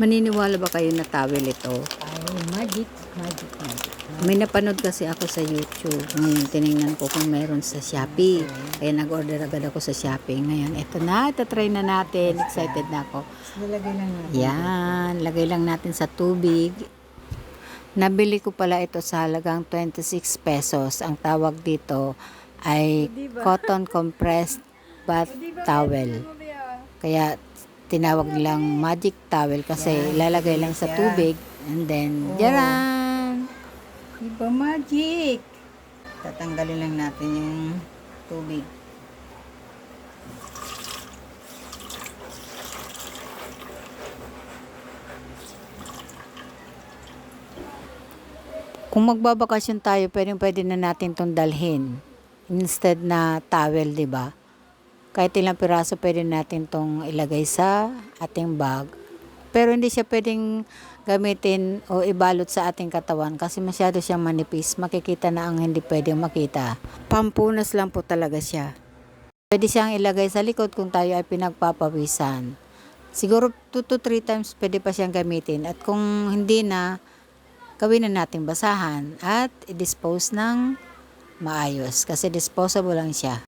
Maniniwala ba kayo na towel ito? Ay, magic. May napanood kasi ako sa YouTube. Ngayon, tinignan ko kung meron sa Shopee. Kaya nag-order agad ako sa Shopee. Ngayon, eto na. Itatry na natin. Excited na ako. Nalagay lang natin. Yan. Lagay lang natin sa tubig. Nabili ko pala ito sa halagang 26 pesos. Ang tawag dito ay cotton compressed bath towel. Kaya tinawag nilang magic towel kasi ilalagay lang sa tubig and then jaran! Iba magic. Tatanggalin lang natin yung tubig. Kung magbabakasyon tayo, pwede na natin itong dalhin. Instead na towel, di ba? Kahit ilang piraso pwede natin itong ilagay sa ating bag. Pero hindi siya pwedeng gamitin o ibalot sa ating katawan kasi masyado siyang manipis. Makikita na ang hindi pwedeng makita. Pampunas lang po talaga siya. Pwede siyang ilagay sa likod kung tayo ay pinagpapawisan. Siguro 2 to 3 times pwede pa siyang gamitin. At kung hindi na, gawin na nating basahan at i-dispose ng maayos kasi disposable lang siya.